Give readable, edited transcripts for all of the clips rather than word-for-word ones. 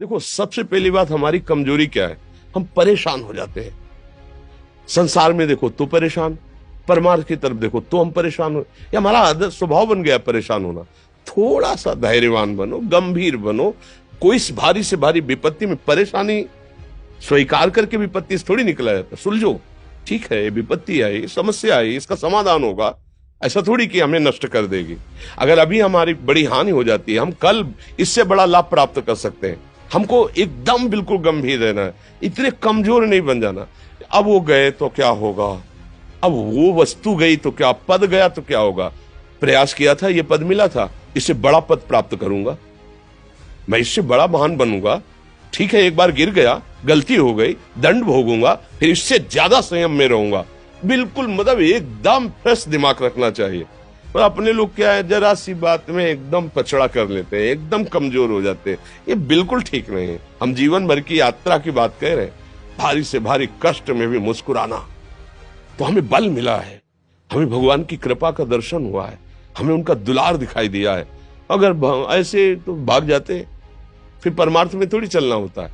देखो, सबसे पहली बात हमारी कमजोरी क्या है? हम परेशान हो जाते हैं। संसार में देखो तो परेशान, परमार्थ की तरफ देखो तो हम परेशान हो, ये हमारा आदत स्वभाव बन गया परेशान होना। थोड़ा सा धैर्यवान बनो, गंभीर बनो। कोई इस भारी से भारी विपत्ति में परेशानी स्वीकार करके विपत्ति से थोड़ी निकला जाता। सुलझो, ठीक है, विपत्ति आई, समस्या आई, इसका समाधान होगा। ऐसा थोड़ी कि हमें नष्ट कर देगी। अगर अभी हमारी बड़ी हानि हो जाती है, हम कल इससे बड़ा लाभ प्राप्त कर सकते हैं। हमको एकदम बिल्कुल गंभीर रहना है, इतने कमजोर नहीं बन जाना। अब वो गए तो क्या होगा, अब वो वस्तु गई तो क्या, पद गया तो क्या होगा। प्रयास किया था, ये पद मिला था, इससे बड़ा पद प्राप्त करूंगा, मैं इससे बड़ा महान बनूंगा। ठीक है, एक बार गिर गया, गलती हो गई, दंड भोगूंगा, फिर इससे ज्यादा संयम में रहूंगा। बिल्कुल मतलब एकदम फ्रेश दिमाग रखना चाहिए। पर अपने लोग क्या है, जरा सी बात में एकदम पछड़ा कर लेते हैं, एकदम कमजोर हो जाते हैं। ये बिल्कुल ठीक नहीं है। हम जीवन भर की यात्रा की बात कह रहे हैं, भारी से भारी कष्ट में भी मुस्कुराना, तो हमें बल मिला है, हमें भगवान की कृपा का दर्शन हुआ है, हमें उनका दुलार दिखाई दिया है। अगर ऐसे तो भाग जाते, फिर परमार्थ में थोड़ी चलना होता है।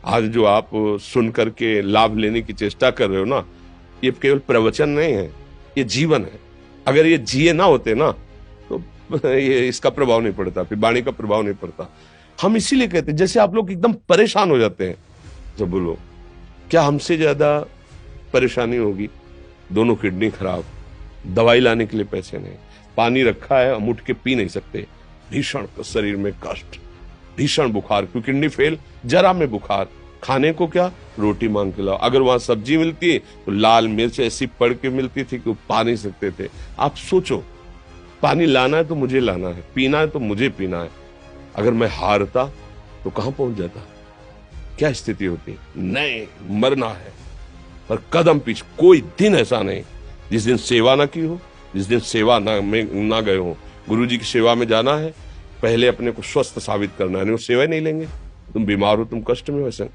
आज जो आप सुन करके लाभ लेने की चेष्टा कर रहे हो ना, ये केवल प्रवचन नहीं है, ये जीवन है। अगर ये जिए ना होते ना तो ये इसका प्रभाव नहीं पड़ता, फिर वाणी का प्रभाव नहीं पड़ता। हम इसीलिए कहते हैं, जैसे आप लोग एकदम परेशान हो जाते हैं, तो बोलो क्या हमसे ज्यादा परेशानी होगी? दोनों किडनी खराब, दवाई लाने के लिए पैसे नहीं, पानी रखा है हम उठ के पी नहीं सकते, भीषण शरीर में कष्ट, भीषण बुखार, क्योंकि किडनी फेल, जरा में बुखार, खाने को क्या, रोटी मांग के लाओ। अगर वहां सब्जी मिलती है तो लाल मिर्च ऐसी पड़ के मिलती थी कि वो पा नहीं सकते थे। आप सोचो, पानी लाना है तो मुझे लाना है, पीना है तो मुझे पीना है। अगर मैं हारता तो कहां पहुंच जाता, क्या स्थिति होती? नहीं, मरना है। पर कदम पीछे, कोई दिन ऐसा नहीं जिस दिन सेवा ना की हो, जिस दिन सेवा ना गए हो। गुरु जी की सेवा में जाना है, पहले अपने को स्वस्थ साबित करना है, नहीं वो सेवा नहीं लेंगे। तुम बीमार हो, तुम कष्ट में, वैसे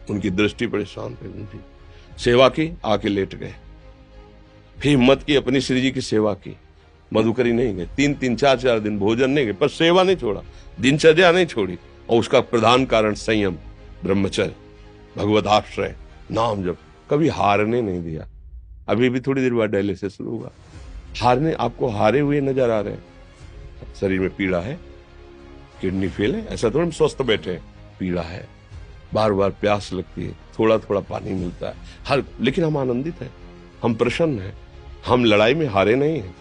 उनकी दृष्टि परेशान थी, उनकी सेवा की, आके लेट गए। फिर हिम्मत की, अपनी श्री जी की सेवा की, मधुकरी नहीं गए, 3-3 4-4 दिन भोजन नहीं गए, पर सेवा नहीं छोड़ा, दिनचर्या नहीं छोड़ी। और उसका प्रधान कारण संयम, ब्रह्मचर्य, भगवत आश्रय, नाम जप, कभी हारने नहीं दिया। अभी भी थोड़ी देर बाद डायलिसिस शुरू होगा, हारने, आपको हारे हुए नजर आ रहे हैं। शरीर में पीड़ा है, किडनी फेल है, ऐसा थोड़ा हम स्वस्थ बैठे हैं, पीड़ा है, बार बार प्यास लगती है, थोड़ा थोड़ा पानी मिलता है हर, लेकिन हम आनंदित हैं, हम प्रसन्न हैं। हम लड़ाई में हारे नहीं हैं,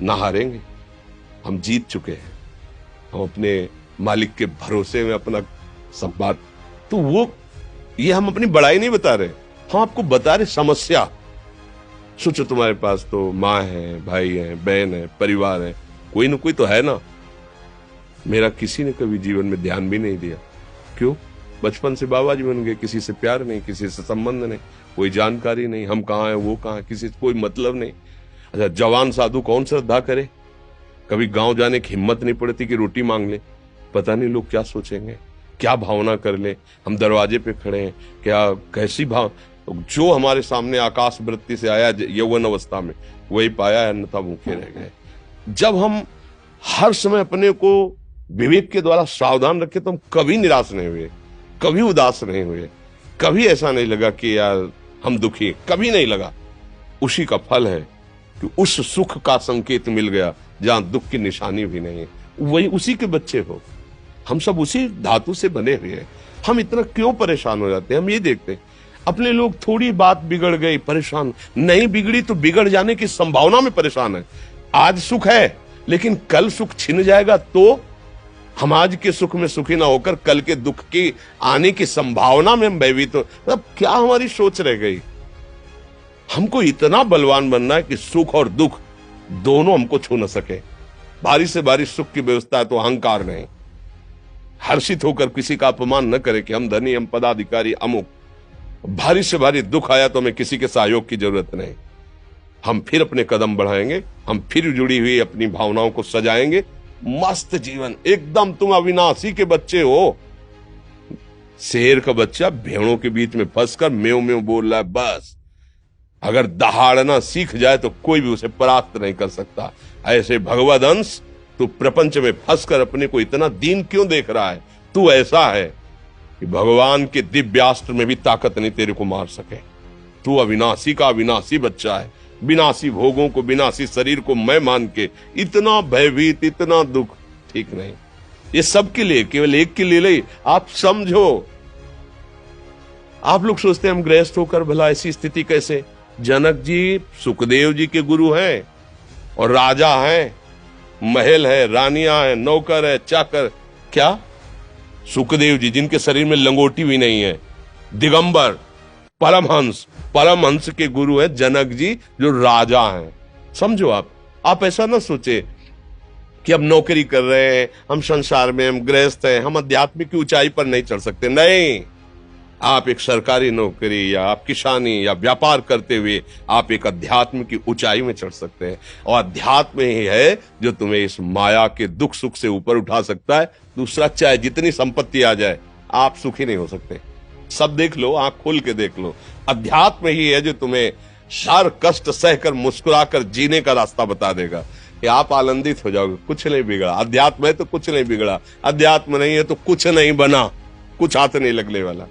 ना हारेंगे, हम जीत चुके हैं। हम अपने मालिक के भरोसे में अपना सब बात, तो वो ये हम अपनी बड़ाई नहीं बता रहे, हम आपको बता रहे समस्या। सोचो, तुम्हारे पास तो माँ है, भाई है, बहन है, परिवार है, कोई ना कोई तो है ना। मेरा किसी ने कभी जीवन में ध्यान भी नहीं दिया, क्यों? बचपन से बाबा जी बन गए, किसी से प्यार नहीं, किसी से संबंध नहीं, कोई जानकारी नहीं, हम कहाँ हैं, वो कहाँ है, किसी से कोई मतलब नहीं। अच्छा, जवान साधु कौन श्रद्धा करे? कभी गांव जाने की हिम्मत नहीं पड़ती कि रोटी मांग ले, पता नहीं लोग क्या सोचेंगे, क्या भावना कर ले। हम दरवाजे पे खड़े हैं, क्या कैसी भाव, जो हमारे सामने आकाश वृत्ति से आया यौवन अवस्था में, वही पाया है, अन्यथा भूखे रह गए। जब हम हर समय अपने को विवेक के द्वारा सावधान रखे, तो हम कभी निराश नहीं हुए, कभी उदास नहीं हुए, कभी ऐसा नहीं लगा कि यार हम दुखी, कभी नहीं लगा। उसी का फल है कि उस सुख का संकेत मिल गया जहां दुख की निशानी भी नहीं है, वही उसी के बच्चे हो। हम सब उसी धातु से बने हुए हैं। हम इतना क्यों परेशान हो जाते हैं? हम ये देखते हैं, अपने लोग थोड़ी बात बिगड़ गई परेशान, नहीं बिगड़ी तो बिगड़ जाने की संभावना में परेशान है। आज सुख है, लेकिन कल सुख छिन जाएगा तो हम आज के सुख में सुखी ना होकर कल के दुख की आने की संभावना में हम भयभीत हो। मतलब क्या हमारी सोच रह गई? हमको इतना बलवान बनना है कि सुख और दुख दोनों हमको छू न सके। भारी से भारी सुख की व्यवस्था है तो अहंकार नहीं, हर्षित होकर किसी का अपमान न करे कि हम धनी, हम पदाधिकारी, अमुक। भारी से भारी दुख आया तो हमें किसी के सहयोग की जरूरत नहीं, हम फिर अपने कदम बढ़ाएंगे, हम फिर जुड़ी हुई अपनी भावनाओं को सजाएंगे। मस्त जीवन एकदम, तुम अविनाशी के बच्चे हो। शेर का बच्चा भेड़ों के बीच में फंसकर म्यों म्यों बोल रहा है, बस अगर दहाड़ना सीख जाए तो कोई भी उसे परास्त नहीं कर सकता। ऐसे भगवद अंश, तू प्रपंच में फंसकर अपने को इतना दीन क्यों देख रहा है? तू ऐसा है कि भगवान के दिव्यास्त्र में भी ताकत नहीं तेरे को मार सके। तू अविनाशी का अविनाशी बच्चा है। विनाशी भोगों को, विनाशी शरीर को मैं मान के इतना भयभीत, इतना दुख ठीक नहीं। ये सबके लिए, केवल एक के लिए नहीं। आप समझो, आप लोग सोचते हैं हम गृहस्थ होकर भला ऐसी स्थिति कैसे। जनक जी सुखदेव जी के गुरु हैं और राजा हैं, महल है, रानियां हैं, नौकर है, चाकर। क्या सुखदेव जी जिनके शरीर में लंगोटी भी नहीं है, दिगंबर, परमहंस, परमहंस के गुरु हैं जनक जी जो राजा हैं। समझो आप ऐसा ना सोचे कि हम नौकरी कर रहे हैं, हम संसार में, हम गृहस्थ हैं, हम आध्यात्मिक की ऊंचाई पर नहीं चढ़ सकते। नहीं, आप एक सरकारी नौकरी या आप किसानी या व्यापार करते हुए आप एक अध्यात्म की ऊंचाई में चढ़ सकते हैं। और अध्यात्म ही है जो तुम्हें इस माया के दुख सुख से ऊपर उठा सकता है। दूसरा, चाहे जितनी संपत्ति आ जाए, आप सुखी नहीं हो सकते। सब देख लो, आंख खोल के देख लो। अध्यात्म ही है जो तुम्हें हर कष्ट सहकर मुस्कुराकर जीने का रास्ता बता देगा कि आप आनंदित हो जाओगे। कुछ नहीं बिगड़ा। अध्यात्म है तो कुछ नहीं बिगड़ा, अध्यात्म नहीं है तो कुछ नहीं बना, कुछ हाथ नहीं लगने वाला।